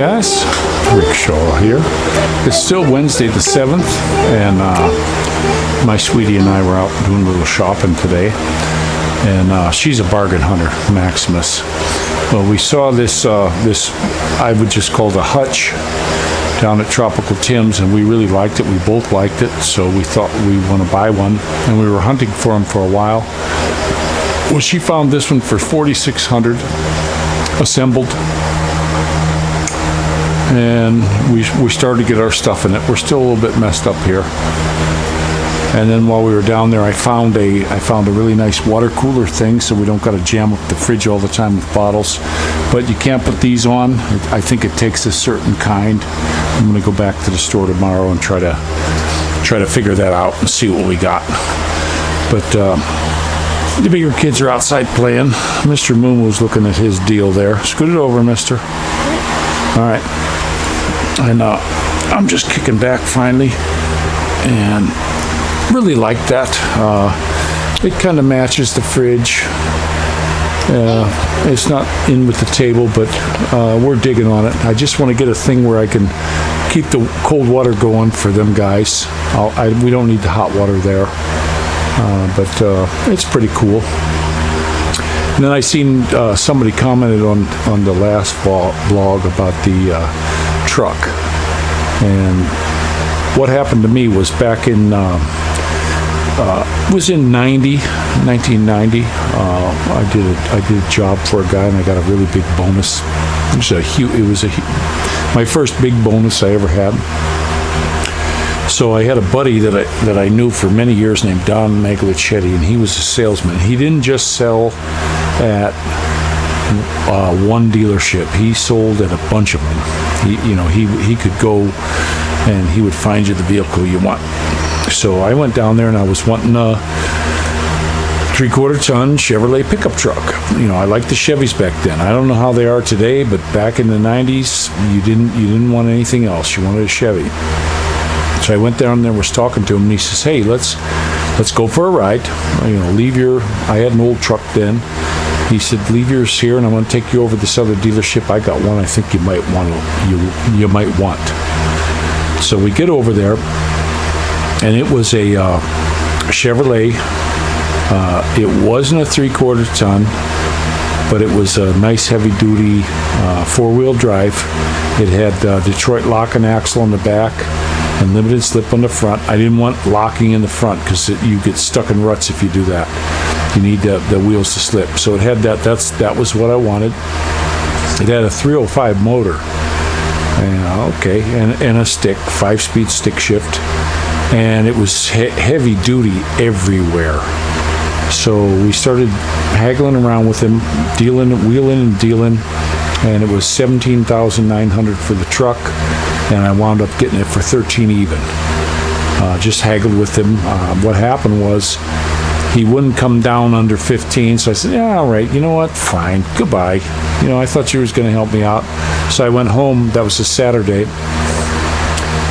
guys, Rick Shaw here. It's still Wednesday the 7th, and my sweetie and I were out doing a little shopping today, and she's a bargain hunter, Maximus. Well, we saw this I would just call the Hutch down at Tropical Tim's, and we really liked it. We both liked it, so we thought we want to buy one, and we were hunting for them for a while. Well, she found this one for $4,600 assembled, and we started to get our stuff in it. We're still a little bit messed up here. And then while we were down there, I found a really nice water cooler thing, so we don't got to jam up the fridge all the time with bottles. But you can't put these on. I think it takes a certain kind. I'm going to go back to the store tomorrow and try to figure that out and see what we got. But the bigger kids are outside playing. Mr. Moon was looking at his deal there. Scoot it over, mister. All right. And I'm just kicking back finally, and really like that. It kind of matches the fridge. It's not in with the table, but we're digging on it. I just want to get a thing where I can keep the cold water going for them guys. We don't need the hot water there, but it's pretty cool. And then I seen somebody commented on the last vlog about the truck, and what happened to me was back in was in 1990. I did a job for a guy, and I got a really big bonus. It was my first big bonus I ever had. So I had a buddy that I knew for many years named Don Maglicetti, and he was a salesman. He didn't just sell at one dealership. He sold at a bunch of them. He could go and he would find you the vehicle you want. So I went down there and I was wanting a 3/4 ton Chevrolet pickup truck. I liked the Chevys back then. I don't know how they are today, but back in the 90s, you didn't want anything else. You wanted a Chevy. So I went down there and was talking to him, and he says, "Hey, let's go for a ride. I had an old truck then." He said, "Leave yours here, and I'm going to take you over to this other dealership. I got one I think you might want." So we get over there, and it was a Chevrolet. It wasn't a 3/4 ton, but it was a nice heavy-duty 4-wheel drive. It had Detroit lock and axle on the back and limited slip on the front. I didn't want locking in the front because you get stuck in ruts if you do that. You need the wheels to slip. So it had that. That was what I wanted. It had a 305 motor, and a stick, 5-speed stick shift, and it was heavy duty everywhere. So we started haggling around with him, wheeling and dealing, and it was $17,900 for the truck, and I wound up getting it for $13 even. Just haggled with him. What happened was he wouldn't come down under 15, so I said, "Yeah, all right, you know what, fine, goodbye. I thought you was going to help me out." So I went home. That was a Saturday.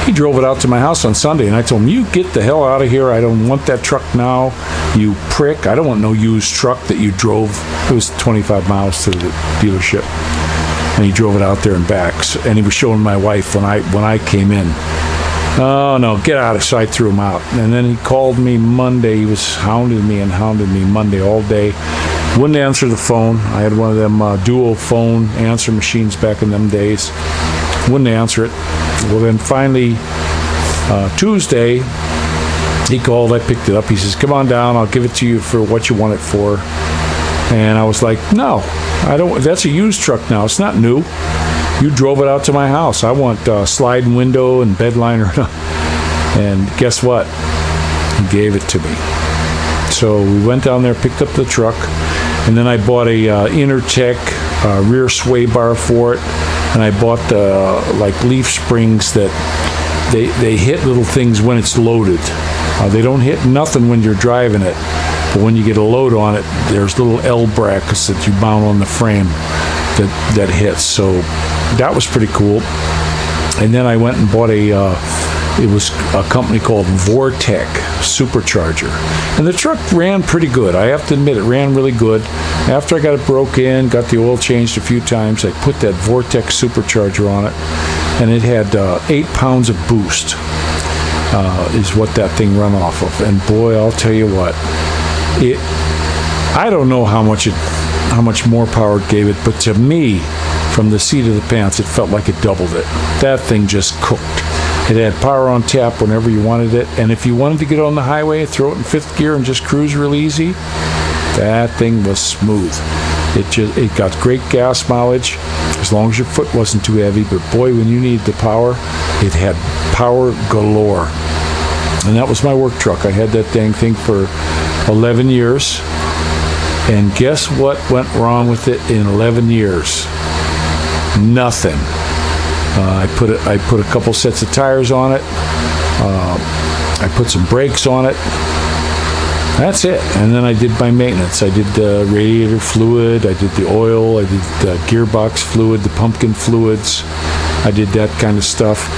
He drove it out to my house on Sunday, and I told him, "You get the hell out of here. I don't want that truck now, you prick. I don't want no used truck that you drove." It was 25 miles to the dealership, and he drove it out there and back. And he was showing my wife when I came in. "Oh, no, get out of it." So I threw him out. And then he called me Monday. He was hounding me Monday all day. Wouldn't answer the phone. I had one of them dual phone answer machines back in them days. Wouldn't answer it. Well, then finally, Tuesday, he called. I picked it up. He says, "Come on down. I'll give it to you for what you want it for." And I was like, "No, I don't. That's a used truck now. It's not new. You drove it out to my house. I want sliding window and bed liner." And guess what? He gave it to me. So we went down there, picked up the truck, and then I bought a Intertech rear sway bar for it, and I bought leaf springs that they hit little things when it's loaded. They don't hit nothing when you're driving it, but when you get a load on it, there's little L brackets that you mount on the frame that hits. So that was pretty cool. And then I went and bought a It was a company called Vortec Supercharger. And the truck ran pretty good. I have to admit, it ran really good. After I got it broke in, got the oil changed a few times, I put that Vortec Supercharger on it, and it had 8 pounds of boost, is what that thing run off of. And boy, I'll tell you what, I don't know how much more power it gave it, but to me, from the seat of the pants, it felt like it doubled it. That thing just cooked. It had power on tap whenever you wanted it, and if you wanted to get on the highway, throw it in 5th gear and just cruise real easy, that thing was smooth. It got great gas mileage, as long as your foot wasn't too heavy, but boy, when you needed the power, it had power galore. And that was my work truck. I had that dang thing for 11 years, and guess what went wrong with it in 11 years? Nothing. I put a couple sets of tires on it. I put some brakes on it. That's it. And then I did my maintenance. I did the radiator fluid. I did the oil. I did the gearbox fluid, the pumpkin fluids. I did that kind of stuff.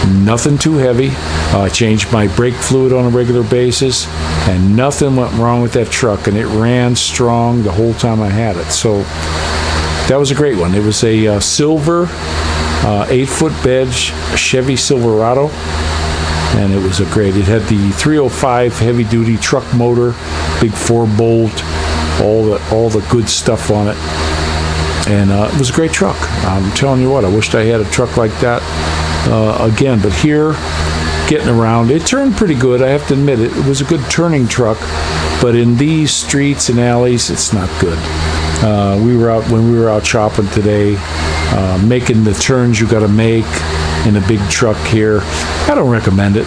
Nothing too heavy. I changed my brake fluid on a regular basis, and nothing went wrong with that truck. And it ran strong the whole time I had it. So that was a great one. It was a silver 8-foot bed Chevy Silverado, and it was it had the 305 heavy-duty truck motor, big 4-bolt, all the good stuff on it, and it was a great truck. I'm telling you what, I wished I had a truck like that again. But here, getting around, it turned pretty good. I have to admit, it was a good turning truck, but in these streets and alleys, it's not good. When we were out shopping today, making the turns you got to make in a big truck here, I don't recommend it.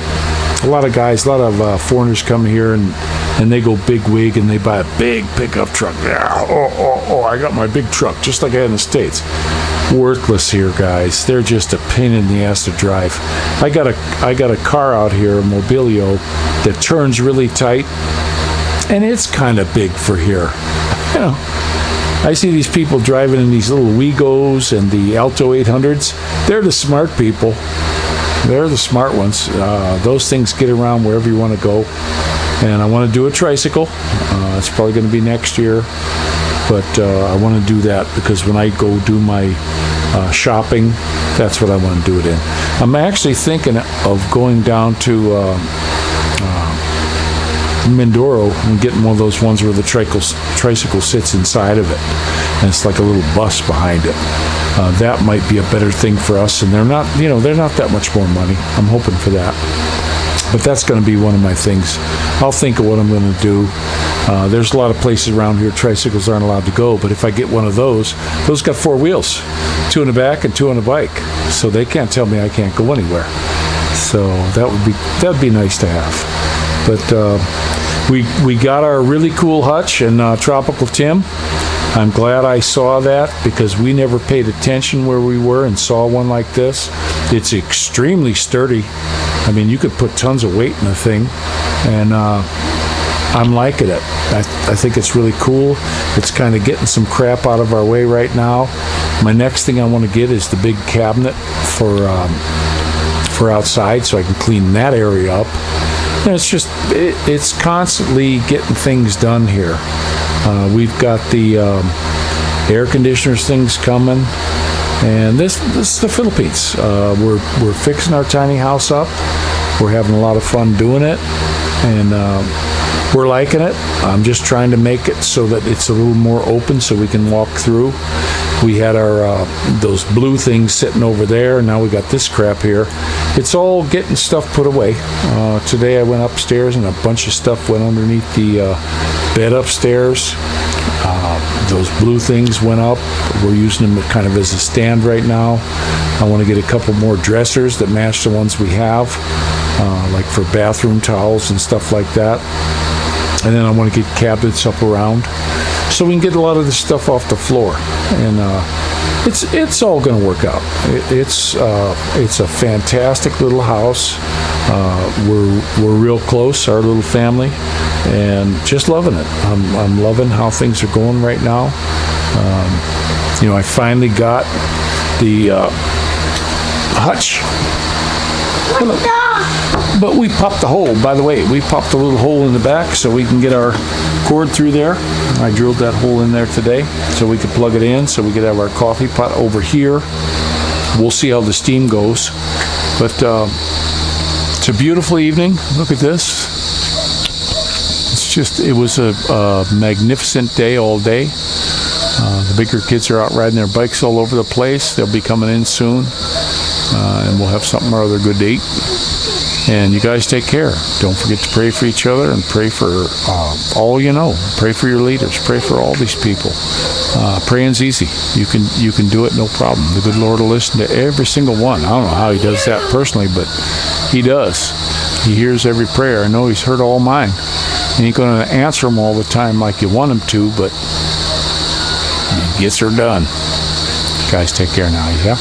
A lot of foreigners come here and they go big wig and they buy a big pickup truck. I got my big truck, just like I had in the States. Worthless here, guys. They're just a pain in the ass to drive. I got a car out here, a Mobilio, that turns really tight, and it's kind of big for here. You know, I see these people driving in these little Wegos and the Alto 800s. They're the smart people. They're the smart ones. Those things get around wherever you want to go. And I want to do a tricycle. It's probably going to be next year. But I want to do that because when I go do my shopping, that's what I want to do it in. I'm actually thinking of going down to Mindoro and getting one of those ones where the tricycle sits inside of it, and it's like a little bus behind it. That might be a better thing for us, and they're not that much more money. I'm hoping for that, but that's going to be one of my things. I'll think of what I'm going to do. There's a lot of places around here tricycles aren't allowed to go, but if I get one of those got 4 wheels, 2 in the back and 2 on the bike, so they can't tell me I can't go anywhere. So that'd be nice to have. But we got our really cool Hutch and Tropical Tim. I'm glad I saw that because we never paid attention where we were and saw one like this. It's extremely sturdy. I mean, you could put tons of weight in the thing, and I'm liking it. I think it's really cool. It's kind of getting some crap out of our way right now. My next thing I want to get is the big cabinet for outside, so I can clean that area up. And it's constantly getting things done here. We've got the air conditioners things coming, and this is the Philippines. We're fixing our tiny house up. We're having a lot of fun doing it, and we're liking it. I'm just trying to make it so that it's a little more open so we can walk through. We had our those blue things sitting over there, and now we got this crap here. It's all getting stuff put away. Today I went upstairs and a bunch of stuff went underneath the bed upstairs. Those blue things went up. We're using them kind of as a stand right now. I want to get a couple more dressers that match the ones we have, like for bathroom towels and stuff like that. And then I want to get cabinets up around so we can get a lot of this stuff off the floor. And it's all going to work out. It's a fantastic little house. We're real close, our little family, and just loving it. I'm loving how things are going right now. I finally got the Hutch. Hello. But we popped the hole. By the way, we popped a little hole in the back so we can get our cord through there. I drilled that hole in there today so we could plug it in, so we could have our coffee pot over here. We'll see how the steam goes. But it's a beautiful evening. Look at this. It was a magnificent day all day. The bigger kids are out riding their bikes all over the place. They'll be coming in soon. And we'll have something or other good to eat. And you guys take care. Don't forget to pray for each other and pray for all you know. Pray for your leaders. Pray for all these people. Praying's easy. You can do it, no problem. The good Lord will listen to every single one. I don't know how he does that personally, but he does. He hears every prayer. I know he's heard all mine. He ain't going to answer them all the time like you want him to, but he gets her done. Guys, take care now, yeah?